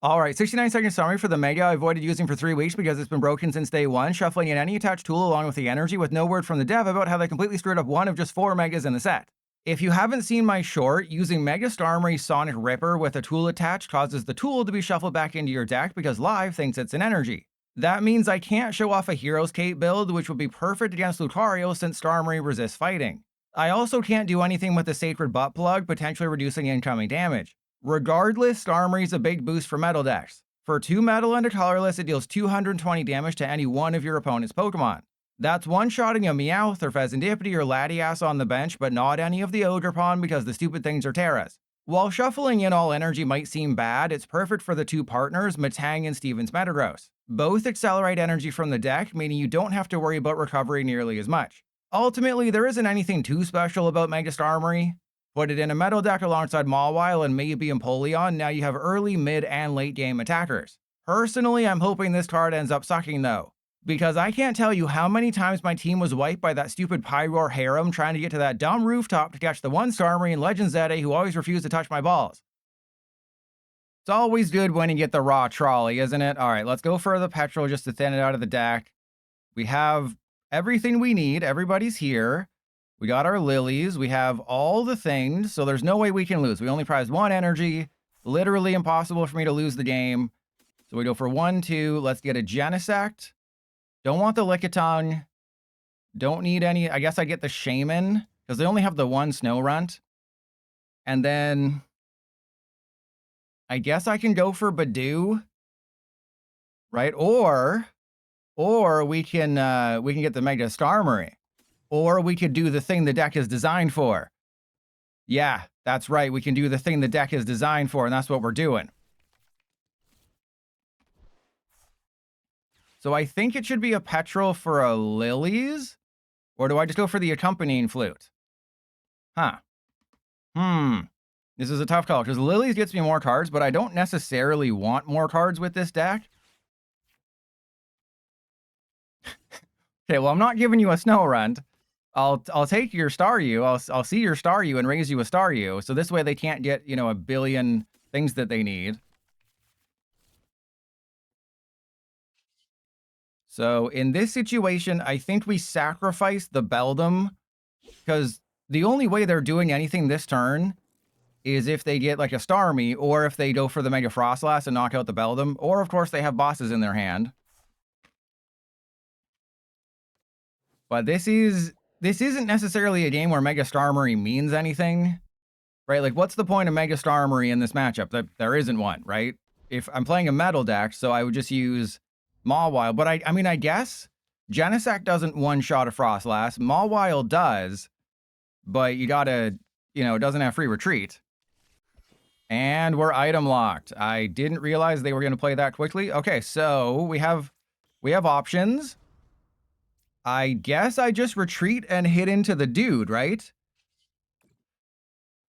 All right, 69-second summary for the Mega I avoided using for 3 weeks because it's been broken since day 1, shuffling in any attached tool along with the energy with no word from the dev about how they completely screwed up one of just 4 Megas in the set. If you haven't seen my short, using Mega Skarmory Sonic Ripper with a tool attached causes the tool to be shuffled back into your deck because Live thinks it's an energy. That means I can't show off a Hero's Cape build, which would be perfect against Lucario since Starmie resists fighting. I also can't do anything with the Sacred Butt Plug, potentially reducing incoming damage. Regardless, Starmie is a big boost for metal decks. For 2 metal and a colorless, it deals 220 damage to any one of your opponent's Pokemon. That's one-shotting a Meowth or Fezandipiti or Latias on the bench, but not any of the Ogerpon because the stupid things are Terras. While shuffling in all energy might seem bad, it's perfect for the 2 partners, Metang and Steven's Metagross. Both accelerate energy from the deck, meaning you don't have to worry about recovery nearly as much. Ultimately, there isn't anything too special about Mega Skarmory. Put it in a metal deck alongside Mawile and maybe Empoleon, now you have early, mid, and late game attackers. Personally, I'm hoping this card ends up sucking though, because I can't tell you how many times my team was wiped by that stupid Pyroar harem trying to get to that dumb rooftop to catch the one Starmie in Legends ZA who always refused to touch my balls. It's always good when you get the raw trolley, isn't it? Alright, let's go for the petrol just to thin it out of the deck. We have everything we need, everybody's here. We got our lilies, we have all the things, so there's no way we can lose. We only prized 1 energy, literally impossible for me to lose the game. So we go for 1, 2, let's get a Genesect. Don't want the Lickitung. Don't need any, I guess I get the Shaymin, because they only have the 1 Snow Runt. And then, I guess I can go for Budew, right? Or we can get the Mega Skarmory. Or we could do the thing the deck is designed for. Yeah, that's right. We can do the thing the deck is designed for, and that's what we're doing. So I think it should be a petrol for a lilies? Or do I just go for the accompanying flute? Huh. This is a tough call, because lilies gets me more cards, but I don't necessarily want more cards with this deck. Okay, well, I'm not giving you a Snow Runt. I'll take your Staryu, I'll see your Staryu and raise you a Staryu, so this way they can't get, you know, a billion things that they need. So in this situation, I think we sacrifice the Beldum, because the only way they're doing anything this turn is if they get like a Starmie, or if they go for the Mega Frostlass and knock out the Beldum, or of course they have bosses in their hand. But this isn't necessarily a game where Mega Skarmory means anything, right? Like, what's the point of Mega Skarmory in this matchup? There isn't one, right? If I'm playing a metal deck, so I would just use Mawile. But I mean, I guess Genesect doesn't one-shot a Frostlass. Mawile does, but you gotta, you know, it doesn't have free retreat. And we're item locked. I didn't realize they were going to play that quickly. Okay, so we have options. I guess I just retreat and hit into the dude, right?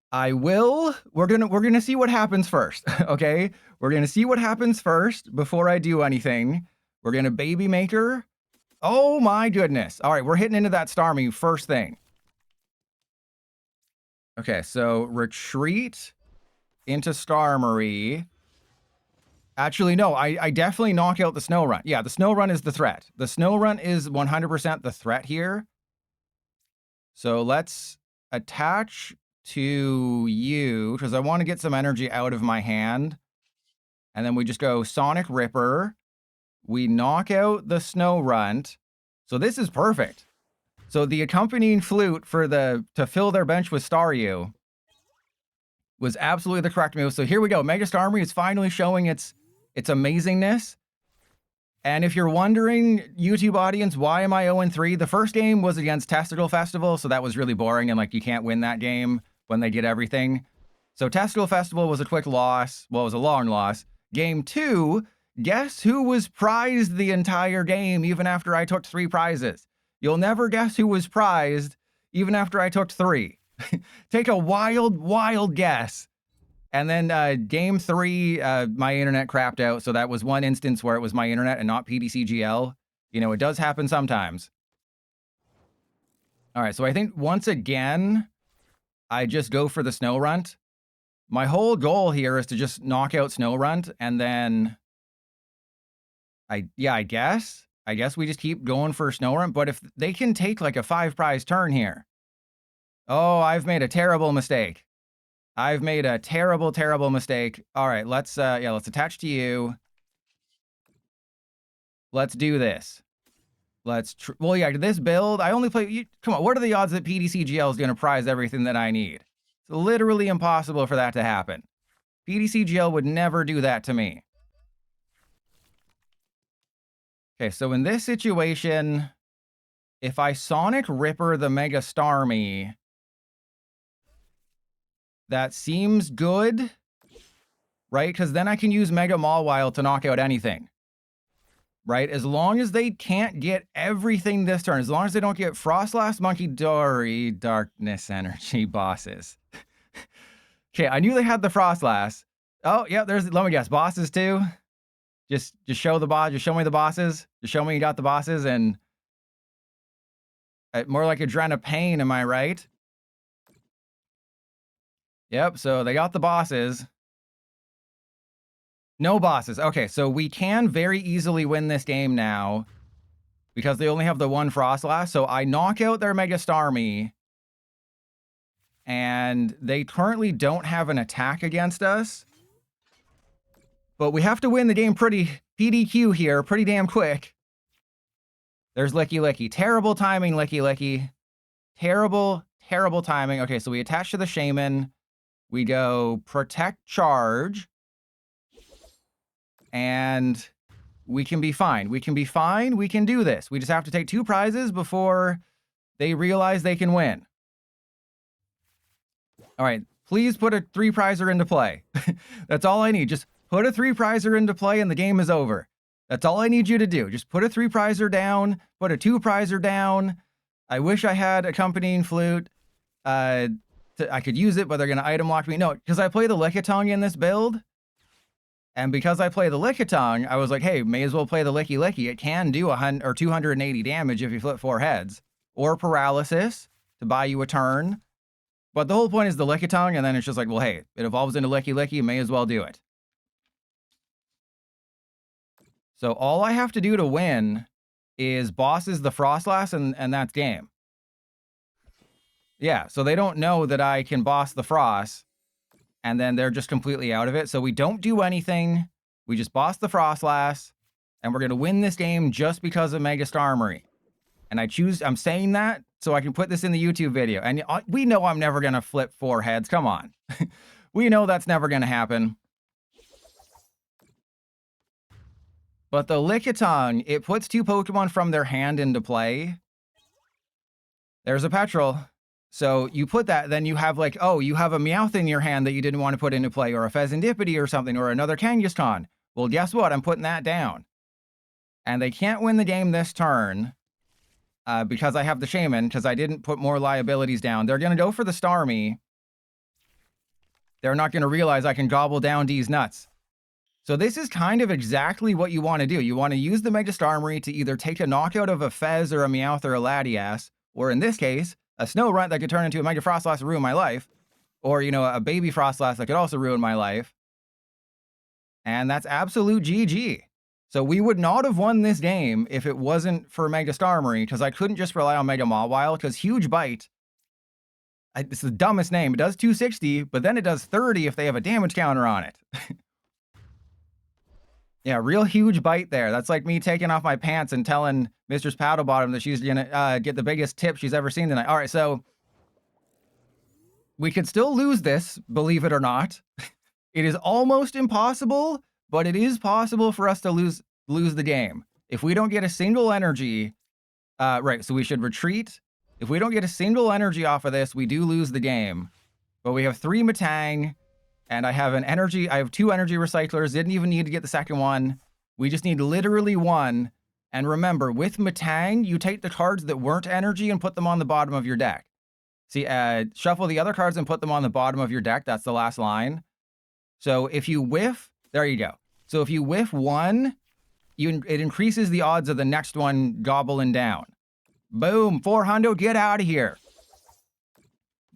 I will. We're gonna see what happens first, okay? We're gonna see what happens first before I do anything. We're gonna Baby Maker. Oh my goodness. All right, we're hitting into that Starmie first thing. Okay, so retreat into Starmie. Actually, no, I definitely knock out the Snow Run. Yeah, the Snow Run is the threat. The Snow Run is 100% the threat here. So let's attach to you, because I want to get some energy out of my hand. And then we just go Sonic Ripper. We knock out the Snow Runt. So this is perfect. So the accompanying flute for to fill their bench with Staryu was absolutely the correct move. So here we go. Mega Skarmory is finally showing its amazingness. And if you're wondering, YouTube audience, why am I 0-3? The first game was against Testicle Festival, so that was really boring, and like you can't win that game when they get everything. So Testicle Festival was a quick loss. Well, it was a long loss. Game 2, guess who was prized the entire game even after I took 3 prizes? You'll never guess who was prized even after I took 3. Take a wild guess. And then game 3, my internet crapped out. So that was one instance where it was my internet and not PDCGL. You know, it does happen sometimes. All right, so I think once again, I just go for the Snow Runt. My whole goal here is to just knock out Snorunt, and then I guess we just keep going for Snorunt, but if they can take like a 5-prize turn here. Oh, I've made a terrible mistake. I've made a terrible, terrible mistake. All right, let's attach to you. Let's do this. Well, yeah, this build, I only play, come on, what are the odds that PDCGL is going to prize everything that I need? It's literally impossible for that to happen. PDCGL would never do that to me. Okay, so in this situation, if I Sonic Ripper the Mega Starmie, that seems good, right? Because then I can use Mega Mawile to knock out anything. Right? As long as they can't get everything this turn, as long as they don't get Frostlass, Monkey Dory, Darkness Energy bosses. Okay, I knew they had the Frostlass. Oh, yeah, let me guess, bosses too? Just show the boss, just show me the bosses. Just show me you got the bosses, and more like Adrena Pain, am I right? Yep, so they got the bosses. No bosses. Okay, so we can very easily win this game now because they only have the one Frostlass. So I knock out their Mega Starmie, and they currently don't have an attack against us. But we have to win the game pretty PDQ here, pretty damn quick. There's Lickilicky. Terrible timing, Lickilicky. Terrible, terrible timing. Okay, so we attach to the Shaymin. We go Protect Charge. And we can be fine. We can be fine. We can do this. We just have to take 2 prizes before they realize they can win. All right, please put a 3-prizer into play. That's all I need. Just put a 3-prizer into play and the game is over. That's all I need you to do. Just put a 3-prizer down, put a 2-prizer down. I wish I had accompanying flute. I could use it, but they're going to item lock me. No, because I play the Lickitung in this build. And because I play the Lickitung, I was like, hey, may as well play the Lickilicky. It can do 100 or 280 damage if you flip 4 heads. Or paralysis to buy you a turn. But the whole point is the Lickitung, and then it's just like, well, hey, it evolves into Lickilicky, may as well do it. So all I have to do to win is bosses the Frostlass, and that's game. Yeah, so they don't know that I can boss the Frost. And then they're just completely out of it. So we don't do anything. We just boss the Frostlass. And we're going to win this game just because of Mega Skarmory. And I'm saying that so I can put this in the YouTube video. And we know I'm never going to flip 4 heads. Come on. We know that's never going to happen. But the Lickitung, it puts 2 Pokemon from their hand into play. There's a Petrel. So you put that, then you have like, oh, you have a Meowth in your hand that you didn't want to put into play, or a Fezandipiti or something, or another Kangaskhan. Well, guess what? I'm putting that down. And they can't win the game this turn because I have the Shaymin, because I didn't put more liabilities down. They're going to go for the Starmie. They're not going to realize I can gobble down these nuts. So this is kind of exactly what you want to do. You want to use the Mega Skarmory to either take a knockout of a Fez or a Meowth or a Latias, or in this case, a Snorunt that could turn into a Mega Frostlass and ruin my life. Or, you know, a baby Frostlass that could also ruin my life. And that's absolute GG. So we would not have won this game if it wasn't for Mega Skarmory, because I couldn't just rely on Mega Mawile, because Huge Bite, it's the dumbest name. It does 260, but then it does 30 if they have a damage counter on it. Yeah, real huge bite there. That's like me taking off my pants and telling Mistress Paddlebottom that she's gonna get the biggest tip she's ever seen tonight. All right, so we could still lose this, believe it or not. It is almost impossible, but it is possible for us to lose the game. If we don't get a single energy, right, so we should retreat. If we don't get a single energy off of this, we do lose the game. But we have 3 Metang. And I have 2 energy recyclers. Didn't even need to get the second one. We just need literally 1. And remember, with Metang, you take the cards that weren't energy and put them on the bottom of your deck. See, shuffle the other cards and put them on the bottom of your deck. That's the last line. So if you whiff, there you go. So if you whiff 1, it increases the odds of the next one gobbling down. Boom, 400, get out of here.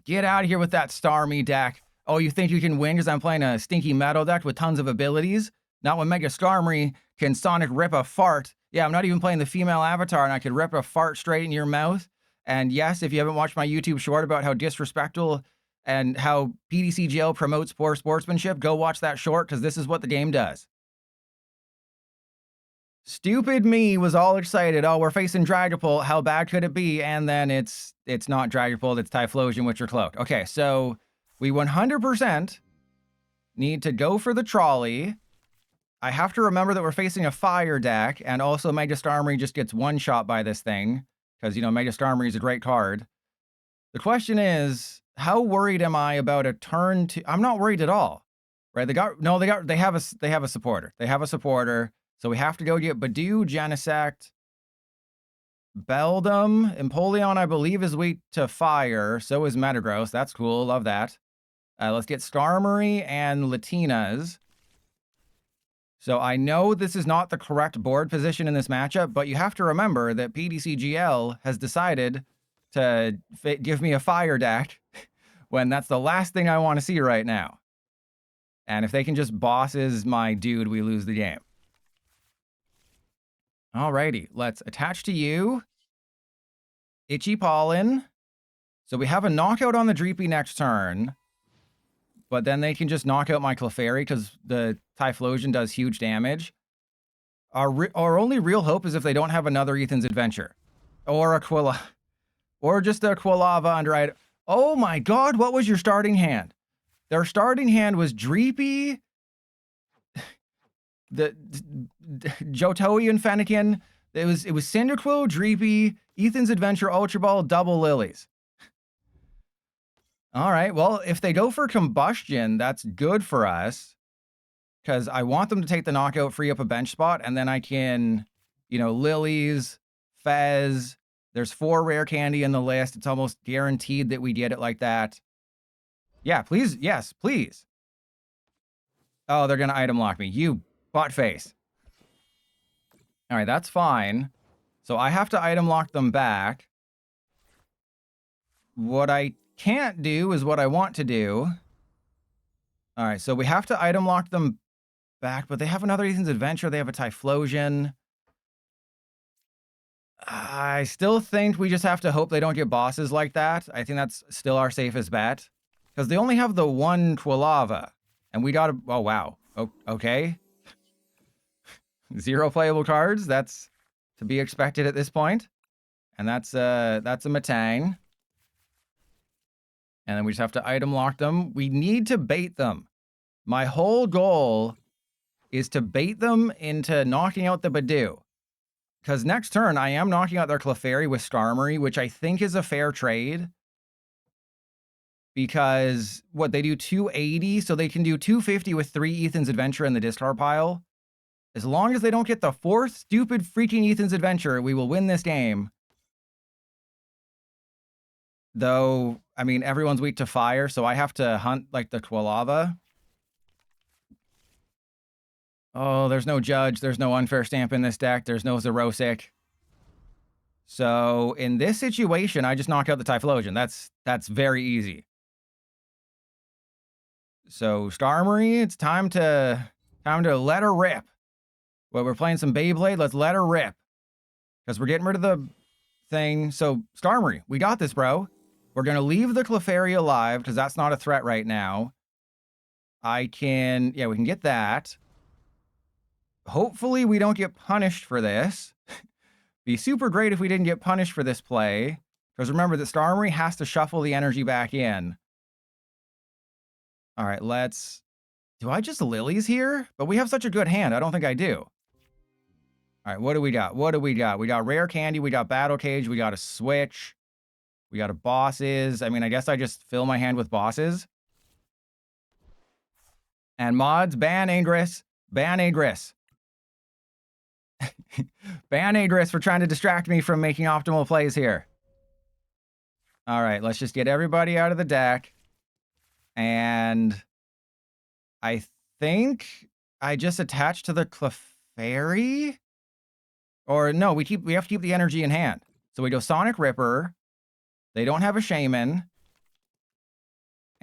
Get out of here with that Starmie deck. Oh, you think you can win because I'm playing a stinky metal deck with tons of abilities? Not when Mega Skarmory can Sonic rip a fart. Yeah, I'm not even playing the female avatar, and I could rip a fart straight in your mouth. And yes, if you haven't watched my YouTube short about how disrespectful and how PDCGL promotes poor sportsmanship, go watch that short, because this is what the game does. Stupid me was all excited. Oh, we're facing Dragapult. How bad could it be? And then it's not Dragapult, it's Typhlosion, which are cloaked. Okay, so we 100% need to go for the trolley. I have to remember that we're facing a fire deck, and also Mega Skarmory just gets one shot by this thing, because, you know, Mega Skarmory is a great card. The question is, how worried am I about a turn to... I'm not worried at all, right? They have a supporter. They have a supporter, so we have to go get Budew, Genesect, Beldum, Empoleon, I believe, is weak to fire. So is Metagross. That's cool. Love that. Let's get Starmie and Latinas. So I know this is not the correct board position in this matchup, but you have to remember that PDCGL has decided to give me a fire deck when that's the last thing I want to see right now. And if they can just bosses my dude, we lose the game. Alrighty, let's attach to you. Itchy Pollen. So we have a knockout on the Dreepy next turn, but then they can just knock out my Clefairy because the Typhlosion does huge damage. Our only real hope is if they don't have another Ethan's Adventure. Or a or just a Quilava under item. Oh my god, what was your starting hand? Their starting hand was Dreepy, the Johtoe and Fennekin. It was Cyndaquil, Dreepy, Ethan's Adventure, Ultra Ball, double Lilies. All right, well, if they go for Combustion, that's good for us, because I want them to take the knockout, free up a bench spot, and then I can, you know, Lilies, Fez. There's 4 rare candy in the list. It's almost guaranteed that we get it like that. Yeah, please. Yes, please. Oh, they're going to item lock me. You butt face. All right, that's fine. So I have to item lock them back. What I can't do is what I want to do. All right, so we have to item lock them back, but they have another Ethan's Adventure. They have a Typhlosion. I still think we just have to hope they don't get bosses like that. I think that's still our safest bet. Because they only have the one Quilava. And we got to... Oh, wow. Oh, okay. 0 playable cards. That's to be expected at this point. And that's a Metang. And then we just have to item lock them. We need to bait them. My whole goal is to bait them into knocking out the Budew. Because next turn, I am knocking out their Clefairy with Starmie, which I think is a fair trade. Because, what, they do 280, so they can do 250 with 3 Ethan's Adventure in the discard pile. As long as they don't get the 4th stupid freaking Ethan's Adventure, we will win this game. Though, I mean, everyone's weak to fire, so I have to hunt, like, the Quilava. Oh, there's no Judge. There's no Unfair Stamp in this deck. There's no Zerosic. So, in this situation, I just knock out the Typhlosion. That's very easy. So, Starmie, it's time to let her rip. Well, we're playing some Beyblade. Let's let her rip. Because we're getting rid of the thing. So, Starmie, we got this, bro. We're going to leave the Clefairy alive, because that's not a threat right now. We can get that. Hopefully, we don't get punished for this. Be super great if we didn't get punished for this play. Because remember that Starmie has to shuffle the energy back in. All right, do I just Lilies here? But we have such a good hand. I don't think I do. All right, what do we got? We got Rare Candy. We got Battle Cage. We got a Switch. We got a Bosses. I mean, I guess I just fill my hand with Bosses. And mods, ban Ingress. Ban Ingress. Ban Ingress for trying to distract me from making optimal plays here. All right, let's just get everybody out of the deck. And I think I just attach to the Clefairy. Or no, we have to keep the energy in hand. So we go Sonic Ripper. They don't have a Shaymin.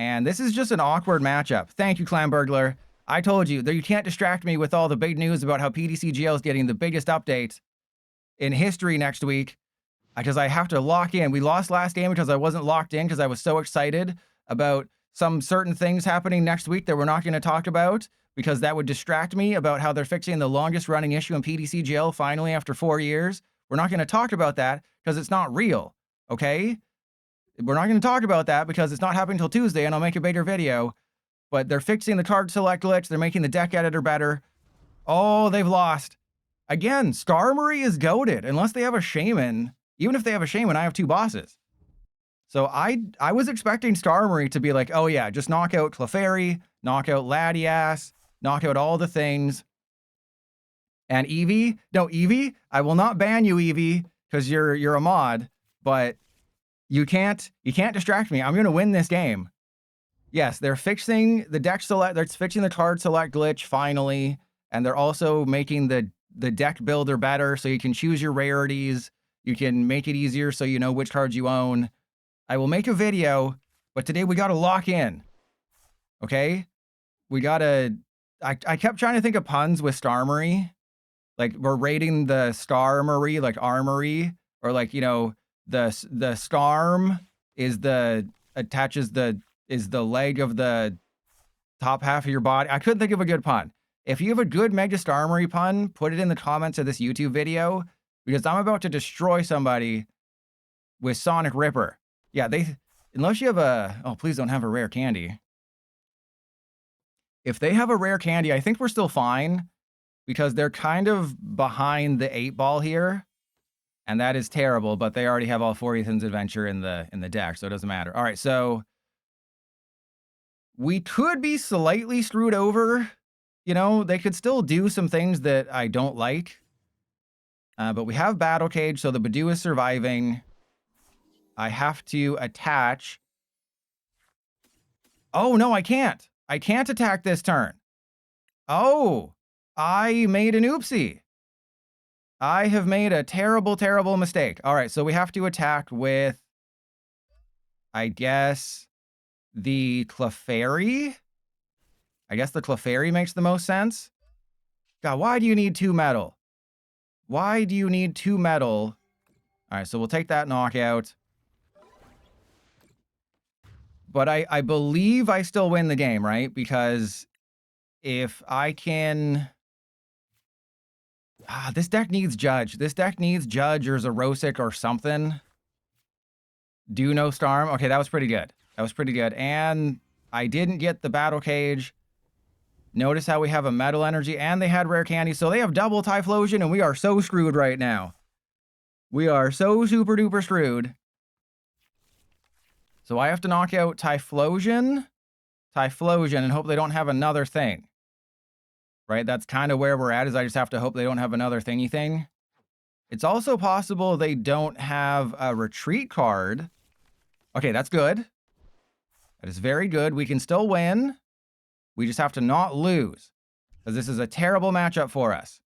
And this is just an awkward matchup. Thank you, Clan Burglar. I told you that you can't distract me with all the big news about how PDCGL is getting the biggest update in history next week, because I have to lock in. We lost last game because I wasn't locked in because I was so excited about some certain things happening next week that we're not going to talk about, because that would distract me about how they're fixing the longest running issue in PDCGL finally after 4 years. We're not going to talk about that because it's not real, okay? We're not going to talk about that because it's not happening until Tuesday, and I'll make a bigger video. But they're fixing the card select glitch. They're making the deck editor better. Oh, they've lost. Again, Skarmory is goated. Unless they have a Shaymin. Even if they have a Shaymin, I have 2 bosses. So I was expecting Starmie to be like, oh yeah, just knock out Clefairy, knock out Latias, knock out all the things. And Eevee, no, Eevee, I will not ban you, Eevee, because you're a mod, but you can't distract me. I'm gonna win this game. Yes, they're fixing the deck select, they're fixing the card select glitch finally, and they're also making the deck builder better so you can choose your rarities. You can make it easier so you know which cards you own. I will make a video, but today we gotta lock in. Okay? We gotta... I kept trying to think of puns with Starmie. Like, we're rating the Starmie, like armory, or like, you know, the Starm is is the leg of the top half of your body. I couldn't think of a good pun. If you have a good Mega Skarmory pun, put it in the comments of this YouTube video, because I'm about to destroy somebody with Sonic Ripper. Yeah, unless you have oh, please don't have a rare candy. If they have a rare candy, I think we're still fine, because they're kind of behind the 8-ball here, and that is terrible, but they already have all 4 Ethan's Adventure in the deck, so it doesn't matter. All right, so we could be slightly screwed over. You know, they could still do some things that I don't like. But we have Battle Cage, so the Budew is surviving. I have to attach. Oh, no, I can't. I can't attack this turn. Oh, I made an oopsie. I have made a terrible, terrible mistake. All right, so we have to attack with, I guess, the Clefairy. I guess the Clefairy makes the most sense. God, why do you need 2 metal? Why do you need 2 metal? All right, so we'll take that knockout. But I believe I still win the game, right? Because if I can... this deck needs Judge. This deck needs Judge or Zerosic or something. Do no Storm. Okay, that was pretty good. That was pretty good. And I didn't get the Battle Cage. Notice how we have a Metal Energy, and they had Rare Candy, so they have double Typhlosion, and we are so screwed right now. We are so super duper screwed. So I have to knock out Typhlosion, and hope they don't have another thing. Right? That's kind of where we're at, is I just have to hope they don't have another thingy thing. It's also possible they don't have a retreat card. Okay, that's good. That is very good. We can still win. We just have to not lose, because this is a terrible matchup for us.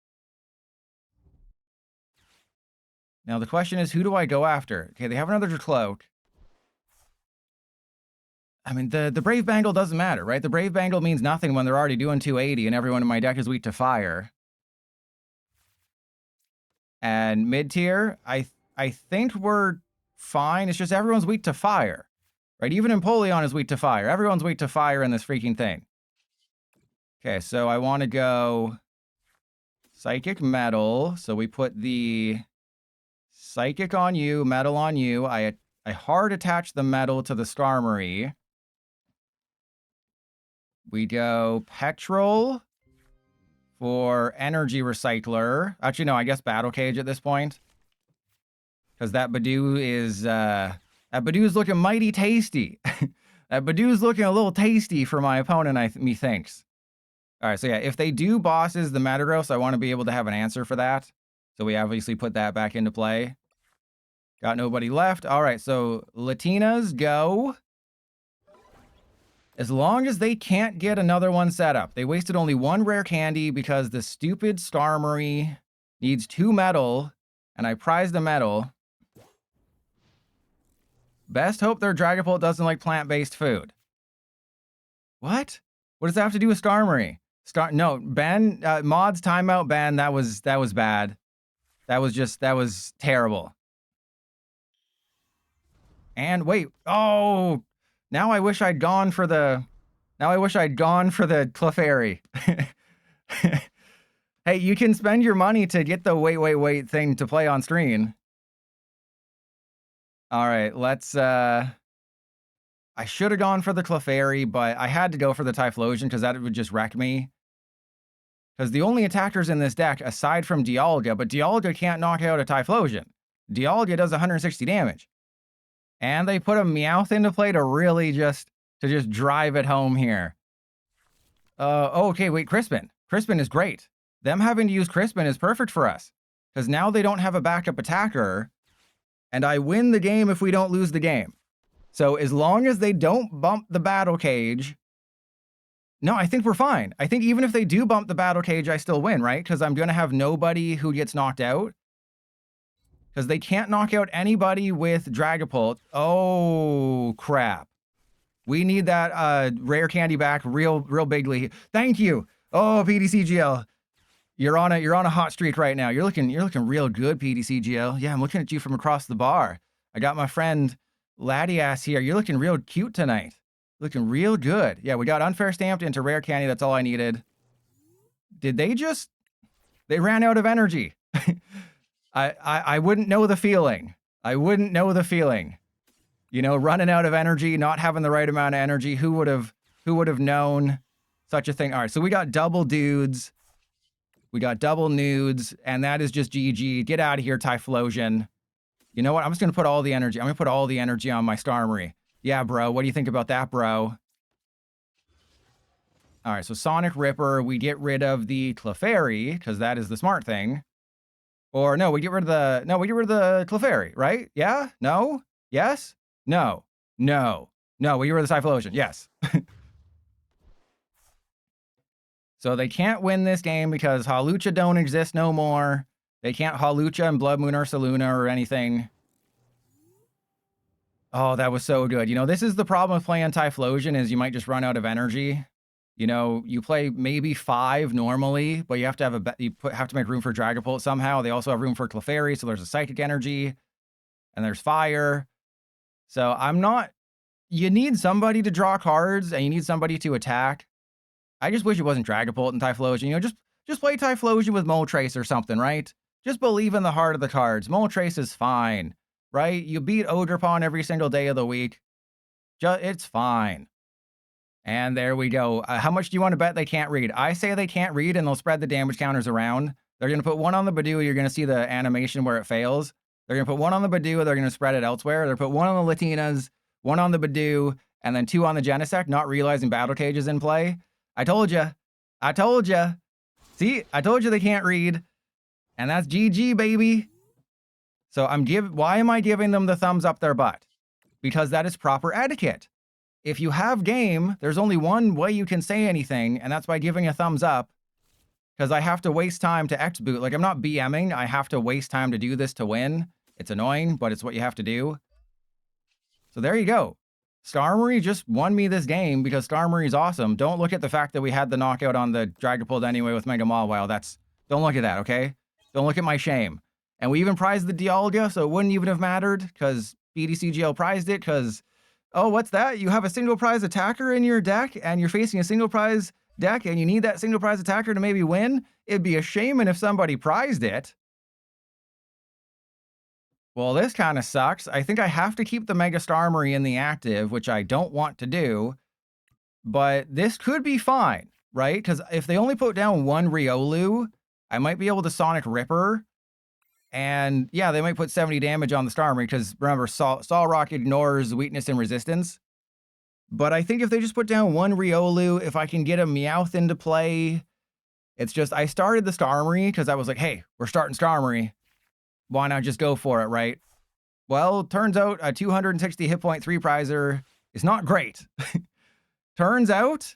Now, the question is, who do I go after? Okay, they have another Cloak. I mean, the Brave Bangle doesn't matter, right? The Brave Bangle means nothing when they're already doing 280 and everyone in my deck is weak to fire. And mid-tier, I think we're fine. It's just everyone's weak to fire, right? Even Empoleon is weak to fire. Everyone's weak to fire in this freaking thing. Okay, so I want to go Psychic Metal. So we put the Psychic on you, Metal on you. I hard attach the Metal to the Starmie. We go Petrol for Energy Recycler. Actually, no, I guess Battle Cage at this point. Because that Budew is looking mighty tasty. That Badew's looking a little tasty for my opponent, methinks. All right, so yeah, if they do bosses the Metagross, I want to be able to have an answer for that. So we obviously put that back into play. Got nobody left. All right, so Latinas go. As long as they can't get another one set up. They wasted only 1 rare candy because the stupid Starmie needs 2 metal, and I prized the metal. Best hope their Dragapult doesn't like plant-based food. What? What does that have to do with Skarmory? No, ban, mods timeout ban, that was bad. That was terrible. And wait, oh, now I wish I'd gone for the Clefairy. Hey, you can spend your money to get the wait thing to play on screen. All right, let's, I should have gone for the Clefairy, but I had to go for the Typhlosion because that would just wreck me. Because the only attackers in this deck, aside from Dialga, but Dialga can't knock out a Typhlosion. Dialga does 160 damage. And they put a Meowth into play to really just drive it home here. Okay, wait, Crispin. Crispin is great. Them having to use Crispin is perfect for us. Because now they don't have a backup attacker. And I win the game if we don't lose the game. So as long as they don't bump the battle cage... No, I think we're fine. I think even if they do bump the battle cage, I still win, right? Because I'm going to have nobody who gets knocked out. Because they can't knock out anybody with Dragapult. Oh, crap. We need that rare candy back real bigly. Thank you. Oh, PDCGL. You're on a hot streak right now. You're looking real good, PDCGL. Yeah, I'm looking at you from across the bar. I got my friend Laddie Ass here. You're looking real cute tonight. Looking real good. Yeah, we got unfair stamped into rare candy. That's all I needed. Did they just... They ran out of energy. I wouldn't know the feeling. I wouldn't know the feeling. You know, running out of energy, not having the right amount of energy. Who would have known such a thing? All right, so we got double dudes. We got double nudes, and that is just GG. Get out of here, Typhlosion. You know what? I'm just going to put all the energy. I'm going to put all the energy on my Starmie. Yeah, bro. What do you think about that, bro? All right, so Sonic Ripper. We get rid of the Clefairy, because that is the smart thing. Or no, we get rid of the... No, we get rid of the Clefairy, right? Yeah? No? Yes? No. No. No, we get rid of the Typhlosion. Yes. So they can't win this game because Hawlucha don't exist no more. They can't Hawlucha and Blood Moon Ursaluna or anything. Oh, that was so good. You know, this is the problem with playing Typhlosion is you might just run out of energy. You know, you play maybe 5 normally, but you have to have have to make room for Dragapult somehow. They also have room for Clefairy, so there's a Psychic Energy, and there's Fire. So I'm not... You need somebody to draw cards, and you need somebody to attack. I just wish it wasn't Dragapult and Typhlosion. You know, just play Typhlosion with Moltres or something, right? Just believe in the heart of the cards. Moltres is fine, right? You beat Ogerpon every single day of the week. It's fine. And there we go. How much do you want to bet they can't read? I say they can't read, and they'll spread the damage counters around. They're going to put one on the Budew. You're going to see the animation where it fails. They're going to put one on the Budew. They're going to spread it elsewhere. They're going to put one on the Latinas, one on the Budew, and then 2 on the Genesect, not realizing Battle Cage is in play. I told you. I told you. See, I told you they can't read. And that's GG, baby. So why am I giving them the thumbs up their butt? Because that is proper etiquette. If you have game, there's only one way you can say anything, and that's by giving a thumbs up. Because I have to waste time to X-boot. Like, I'm not BMing. I have to waste time to do this to win. It's annoying, but it's what you have to do. So there you go. Skarmory just won me this game because Skarmory is awesome. Don't look at the fact that we had the knockout on the Dragapult anyway with Mega Mawile. Don't look at that, okay? Don't look at my shame. And we even prized the Dialga, so it wouldn't even have mattered because BDCGL prized it because, oh, what's that? You have a single prize attacker in your deck and you're facing a single prize deck and you need that single prize attacker to maybe win? It'd be a shame if somebody prized it. Well, this kind of sucks. I think I have to keep the Mega Skarmory in the active, which I don't want to do. But this could be fine, right? Because if they only put down 1 Riolu, I might be able to Sonic Ripper. And yeah, they might put 70 damage on the Starmie because remember, Solrock ignores weakness and resistance. But I think if they just put down 1 Riolu, if I can get a Meowth into play, it's just, I started the Starmie because I was like, hey, we're starting Starmie. Why not just go for it, right? Well, turns out a 260 hit point 3 prizer is not great. Turns out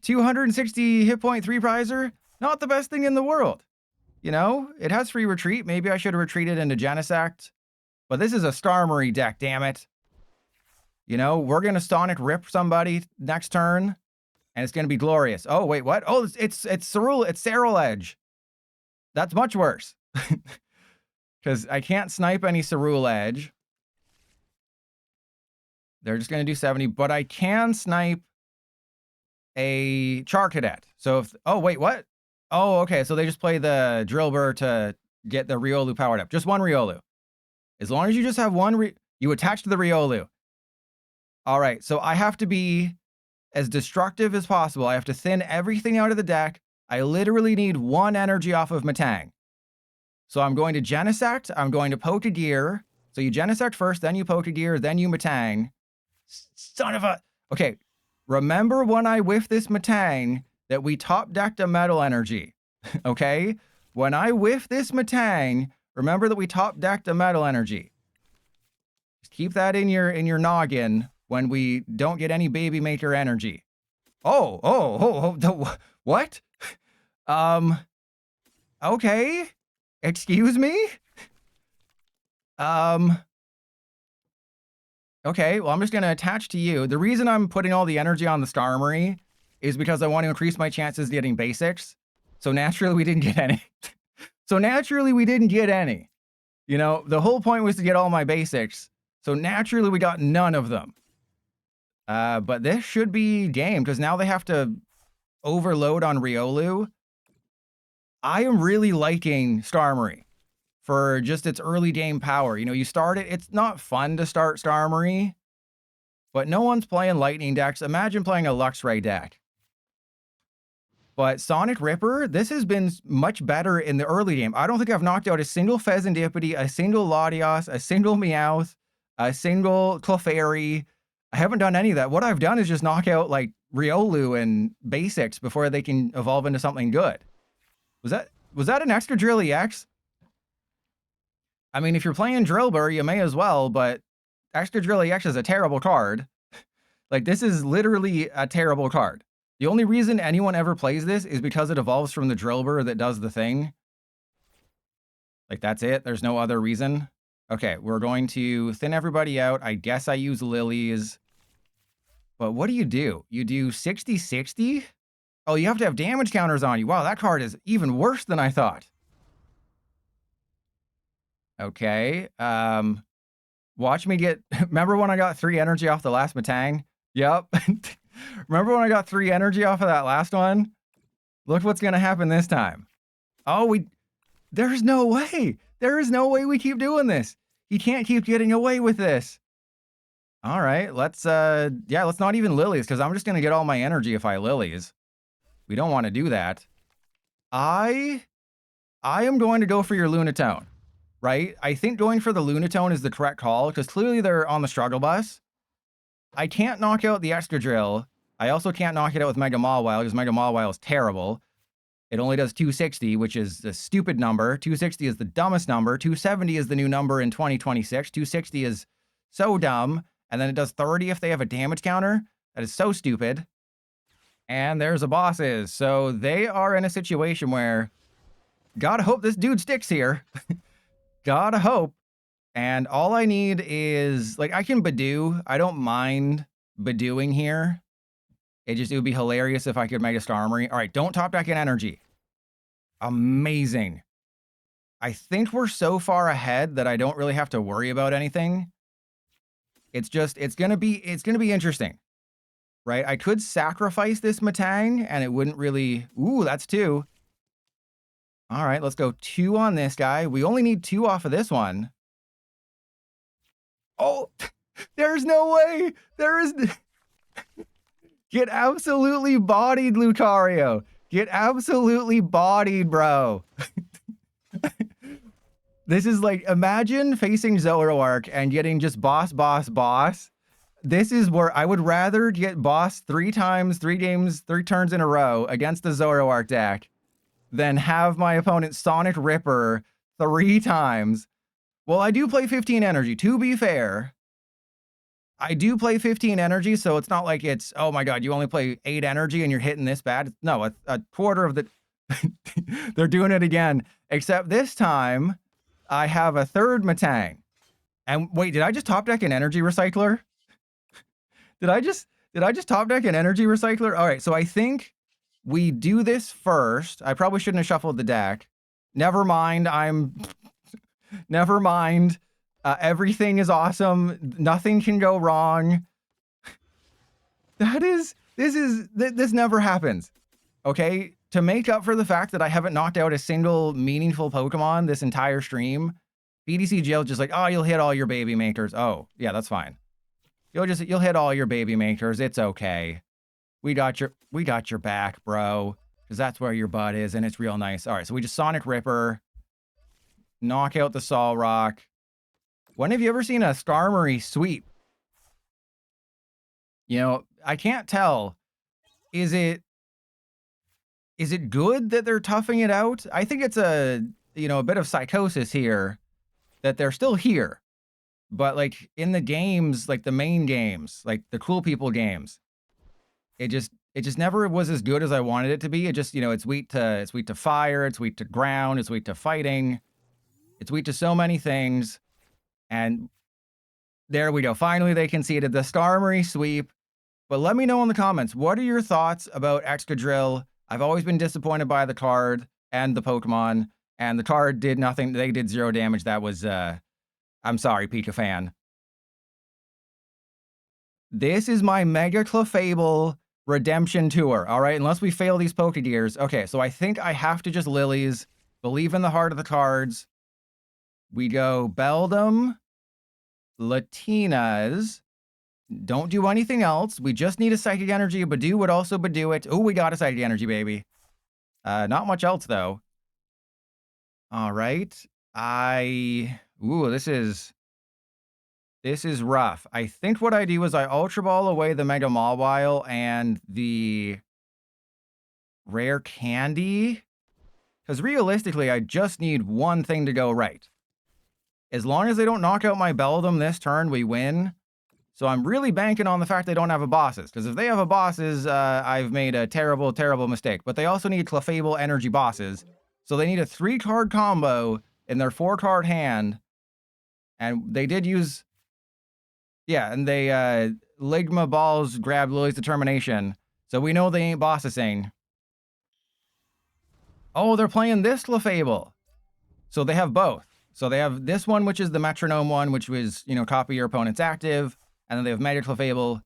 260 hit point 3 prizer, not the best thing in the world. You know, it has free retreat. Maybe I should have retreated into Genesect. But this is a Skarmory deck, damn it. You know, we're going to Sonic Rip somebody next turn. And it's going to be glorious. Oh, wait, what? Oh, it's Ceruledge. That's much worse. Because I can't snipe any Ceruledge. They're just going to do 70, but I can snipe a Charcadet. So if, oh, wait, what? Oh, okay, so they just play the Drillbur to get the Riolu powered up. Just one Riolu. As long as you just have one, you attach to the Riolu. All right, so I have to be as destructive as possible. I have to thin everything out of the deck. I literally need one energy off of Metang. So I'm going to Genesect, I'm going to Pokegear. So you Genesect first, then you Pokegear, then you Metang. Son of a... Okay, remember when I whiffed this Metang that we top decked a Metal Energy, okay? When I whiff this Metang, remember that we top decked a Metal Energy. Just keep that in your noggin when we don't get any Baby Maker energy. What? Okay. Excuse me? Okay, well, I'm just gonna attach to you. The reason I'm putting all the energy on the Starmie is because I want to increase my chances of getting basics. So naturally, we didn't get any. You know, the whole point was to get all my basics. So naturally, we got none of them. But this should be game, because now they have to overload on Riolu. I am really liking Starmie for just its early game power. You know, you start it, it's not fun to start Starmie, but no one's playing Lightning decks. Imagine playing a Luxray deck. But Sonic Ripper, this has been much better in the early game. I don't think I've knocked out a single Fezandipiti, a single Latios, a single Meowth, a single Clefairy. I haven't done any of that. What I've done is just knock out like Riolu and basics before they can evolve into something good. Was that an Excadrill EX? I mean, if you're playing Drillbur, you may as well, but Excadrill EX is a terrible card. Like, this is literally a terrible card. The only reason anyone ever plays this is because it evolves from the Drillbur that does the thing. Like, that's it. There's no other reason. Okay, we're going to thin everybody out. I guess I use Lilies. But what do? You do 60-60? Oh, you have to have damage counters on you. Wow, that card is even worse than I thought. Okay. Watch me get... Remember when I got 3 energy off the last Metang? Yep. Remember when I got 3 energy off of that last one? Look what's going to happen this time. Oh, there's no way. There is no way we keep doing this. He can't keep getting away with this. All right, let's not even Lilies, because I'm just going to get all my energy if I Lilies. We don't want to do that. I am going to go for your Lunatone, right? I think going for the Lunatone is the correct call, because clearly they're on the struggle bus. I can't knock out the Excadrill. I also can't knock it out with Mega Mawile, because Mega Mawile is terrible. It only does 260, which is a stupid number. 260 is the dumbest number. 270 is the new number in 2026. 260 is so dumb. And then it does 30 if they have a damage counter. That is so stupid. And there's the bosses. So they are in a situation where, gotta hope this dude sticks here. Gotta hope. And all I need is, like, I can Budew. I don't mind Budewing here. It would be hilarious if I could Mega Skarmory. All right, don't top deck in energy. Amazing. I think we're so far ahead that I don't really have to worry about anything. It's gonna be interesting. Right? I could sacrifice this Metang and it wouldn't really... Ooh, that's 2. All right, let's go 2 on this guy. We only need 2 off of this one. Oh, there's no way. There is... Get absolutely bodied, Lucario. Get absolutely bodied, bro. This is like, imagine facing Zoroark and getting just boss. This is where I would rather get boss 3 times, 3 games, 3 turns in a row against the Zoroark deck than have my opponent Sonic Ripper 3 times. Well, I do play 15 energy, to be fair. I do play 15 energy, so it's not like it's, oh my god, you only play 8 energy and you're hitting this bad. No, a quarter of the... They're doing it again. Except this time, I have a 3rd Metang. And wait, did I just top deck an energy recycler? Did I just Did I just top deck an energy recycler? All right, so I think we do this first. I probably shouldn't have shuffled the deck. Never mind. Never mind. Everything is awesome. Nothing can go wrong. This never happens. Okay? To make up for the fact that I haven't knocked out a single meaningful Pokemon this entire stream, BDC Jail just like, oh, you'll hit all your baby makers. Oh, yeah, that's fine. You'll hit all your baby makers. It's okay. We got your back, bro. Because that's where your butt is, and it's real nice. All right, so we just Sonic Ripper. Knock out the Solrock. When have you ever seen a Skarmory sweep? You know, I can't tell. Is it good that they're toughing it out? I think it's a bit of psychosis here that they're still here. But like in the games, like the main games, like the cool people games, it just never was as good as I wanted it to be. It just, it's weak to fire, it's weak to ground, it's weak to fighting, it's weak to so many things. And there we go. Finally, they conceded the Skarmory sweep. But let me know in the comments, what are your thoughts about Excadrill? I've always been disappointed by the card and the Pokemon, and the card did nothing. They did 0 damage. That was, I'm sorry, Pika fan. This is my Mega Clefable redemption tour, all right? Unless we fail these Pokegears. Okay, so I think I have to just Lilies, believe in the heart of the cards. We go Beldum, Latinas. Don't do anything else. We just need a Psychic Energy. A Budew would also Budew it. Oh, we got a Psychic Energy, baby. Not much else, though. All right. Ooh, this is rough. I think what I do is I Ultra Ball away the Mega Mawile and the Rare Candy. Because realistically, I just need one thing to go right. As long as they don't knock out my Beldum this turn, we win. So I'm really banking on the fact they don't have a bosses. Because if they have a bosses, I've made a terrible, terrible mistake. But they also need Clefable energy bosses. So they need a 3-card combo in their 4-card hand. And they did use... Yeah, and they Ligma Balls grabbed Lily's Determination. So we know they ain't bossing. Oh, they're playing this Clefable. So they have both. So they have this one, which is the Metronome one, which was, copy your opponent's active. And then they have Mega Clefable.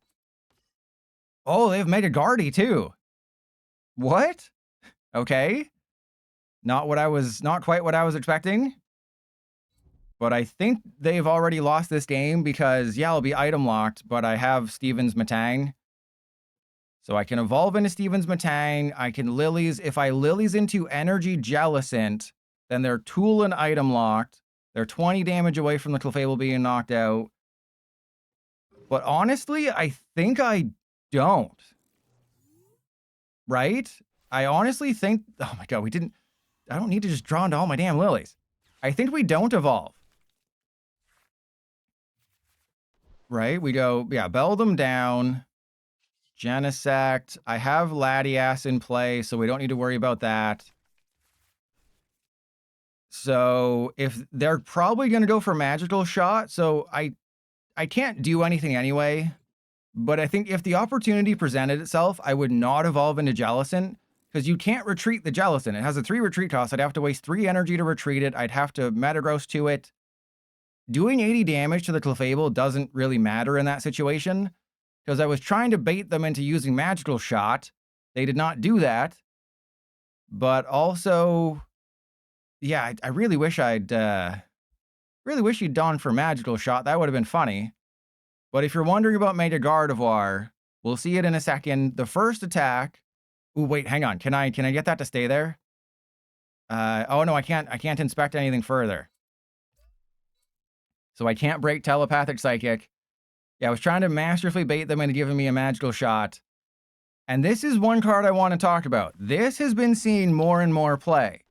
Oh, they have Mega Guardy too. What? Okay. Not quite what I was expecting. But I think they've already lost this game because, yeah, I'll be item locked, but I have Steven's Metang. So I can evolve into Steven's Metang. I can Lilies. If I Lilies into Energy Jellicent, then they're Tool and item locked. They're 20 damage away from the Clefable being knocked out. But honestly, I think I don't. Right? I honestly think... Oh my god, I don't need to just draw into all my damn Lilies. I think we don't evolve. Right? We go, yeah, Beldum down. Genesect. I have Latias in play, so we don't need to worry about that. So if they're probably going to go for Magical Shot, so I can't do anything anyway. But I think if the opportunity presented itself, I would not evolve into Jellicent, because you can't retreat the Jellicent. It has a 3 retreat cost. I'd have to waste 3 energy to retreat it. I'd have to Metagross to it. Doing 80 damage to the Clefable doesn't really matter in that situation, because I was trying to bait them into using Magical Shot. They did not do that. But also, yeah, I really wish you'd gone for Magical Shot. That would have been funny. But if you're wondering about Mega Gardevoir, we'll see it in a second. The first attack... Ooh, wait, hang on. Can I get that to stay there? Oh, no, I can't. I can't inspect anything further. So I can't break Telepathic Psychic. Yeah, I was trying to masterfully bait them into giving me a Magical Shot. And this is one card I want to talk about. This has been seeing more and more play.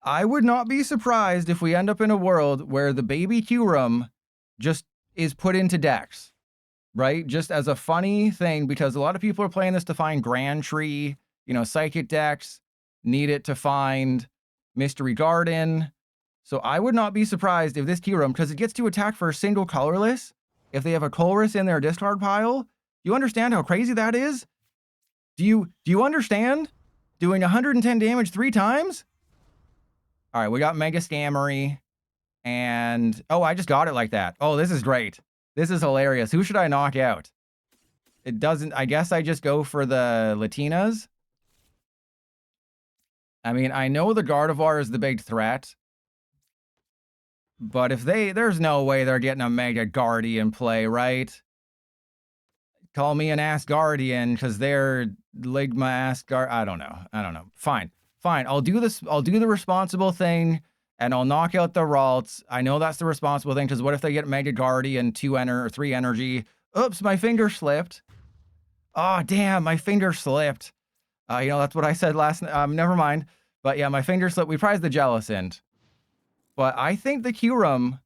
I would not be surprised if we end up in a world where the baby Kyurem just is put into decks, right? Just as a funny thing, because a lot of people are playing this to find Grand Tree, Psychic decks, need it to find Mystery Garden. So I would not be surprised if this Kyurem, because it gets to attack for a single colorless, if they have a Colress in their discard pile, you understand how crazy that is? Do you understand doing 110 damage 3 times? All right, we got Mega Skarmory, and oh, I just got it like that. Oh, this is great. This is hilarious. Who should I knock out? It doesn't. I guess I just go for the Latinas. I mean, I know the Gardevoir is the big threat, but if there's no way they're getting a Mega Guardian play, right? Call me an ass guardian because they're Ligma ass guard. I don't know. Fine. I'll do this. I'll do the responsible thing, and I'll knock out the Ralts. I know that's the responsible thing because what if they get Mega Guardian 2 or 3 energy? Oops, my finger slipped. Oh damn, my finger slipped. You know, that's what I said last. Never mind. But yeah, my finger slipped. We prized the Jellicent. But I think the Kyurem.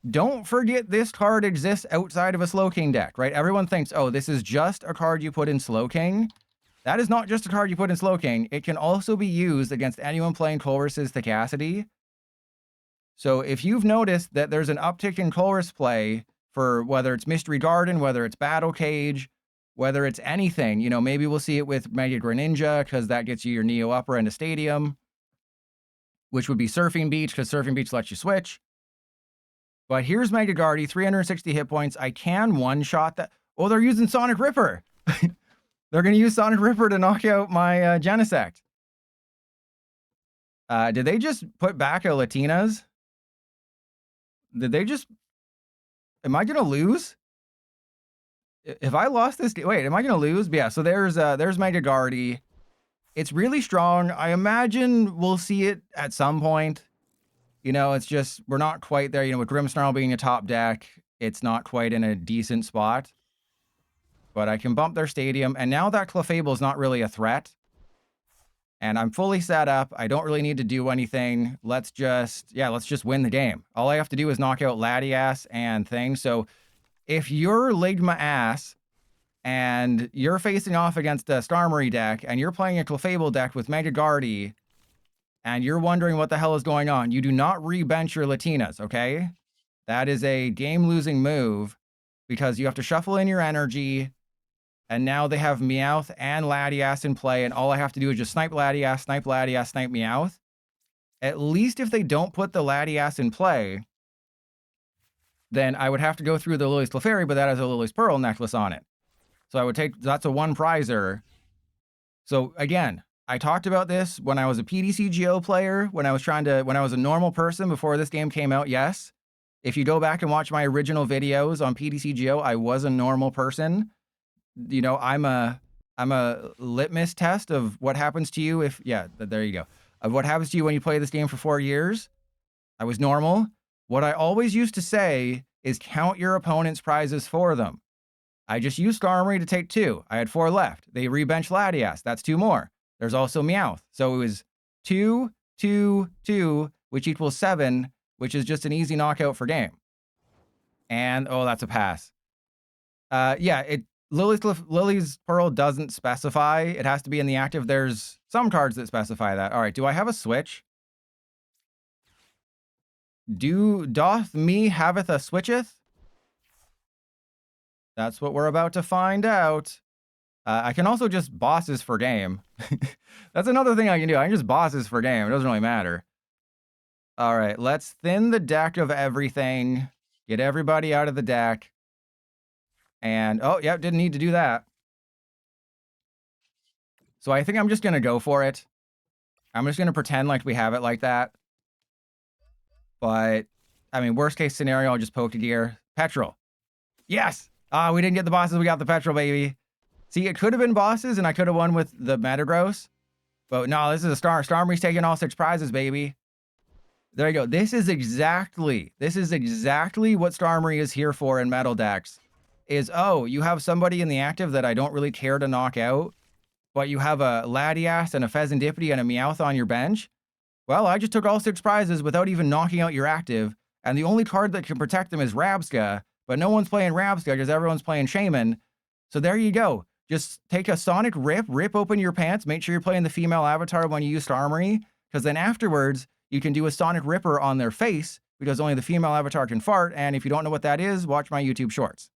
Don't forget this card exists outside of a Slowking deck, right? Everyone thinks, oh, this is just a card you put in Slowking. That is not just a card you put in Slowking. It can also be used against anyone playing Colress's Thicacity. So if you've noticed that there's an uptick in Colress play for whether it's Mystery Garden, whether it's Battle Cage, whether it's anything, you know, maybe we'll see it with Mega Greninja because that gets you your Neo Upper into Stadium, which would be Surfing Beach because Surfing Beach lets you switch. But here's Mega Guardy, 360 hit points. I can one-shot that. Oh, they're using Sonic Ripper. They're going to use Sonic Ripper to knock out my Genesect. Did they just put back a Latinas? Did they just... Am I going to lose? If I lost this... Wait, am I going to lose? Yeah, so there's Mega Guardy. It's really strong. I imagine we'll see it at some point. You know, it's just, we're not quite there. You know, with Grimmsnarl being a top deck, it's not quite in a decent spot. But I can bump their Stadium, and now that Clefable is not really a threat. And I'm fully set up. I don't really need to do anything. Let's just win the game. All I have to do is knock out Latias and things. So if you're Ligma ass, and you're facing off against a Starmie deck, and you're playing a Clefable deck with Mega Guardy, and you're wondering what the hell is going on, you do not rebench your Latinas, okay? That is a game-losing move because you have to shuffle in your energy, and now they have Meowth and Latias in play, and all I have to do is just snipe Latias, snipe Meowth. At least if they don't put the Latias in play, then I would have to go through the Lily's Clefairy, but that has a Lily's Pearl necklace on it. So I would take, that's a 1 prizer. So again, I talked about this when I was a PDCGO player, when I was a normal person before this game came out, yes. If you go back and watch my original videos on PDCGO, I was a normal person. You know, I'm a litmus test of what happens to you if, yeah, there you go. Of what happens to you when you play this game for 4 years. I was normal. What I always used to say is count your opponent's prizes for them. I just used Skarmory to take 2. I had 4 left. They rebench Latias. That's 2 more. There's also Meowth. So it was 2, 2, 2, which equals 7, which is just an easy knockout for game. And, oh, that's a pass. Yeah, Lily's Pearl doesn't specify. It has to be in the active. There's some cards that specify that. All right, do I have a switch? Doth me haveth a switcheth? That's what we're about to find out. I can also just bosses for game. That's another thing I can do. I can just bosses for game. It doesn't really matter. All right, let's thin the deck of everything. Get everybody out of the deck. And, oh, yeah, didn't need to do that. So I think I'm just going to go for it. I'm just going to pretend like we have it like that. But, I mean, worst case scenario, I'll just Pokegear. Petrol. Yes! We didn't get the bosses. We got the Petrol, baby. See, it could have been bosses, and I could have won with the Metagross. But no, this is a Starmie's taking all 6 prizes, baby. There you go. This is exactly what Starmie is here for in Metal decks. Is, oh, you have somebody in the active that I don't really care to knock out, but you have a Latias and a Fezandipiti and a Meowth on your bench. Well, I just took all 6 prizes without even knocking out your active, and the only card that can protect them is Rabska, but no one's playing Rabska because everyone's playing Shaymin. So there you go. Just take a Sonic rip open your pants, make sure you're playing the female avatar when you use Starmie, because then afterwards, you can do a Sonic Ripper on their face, because only the female avatar can fart, and if you don't know what that is, watch my YouTube shorts.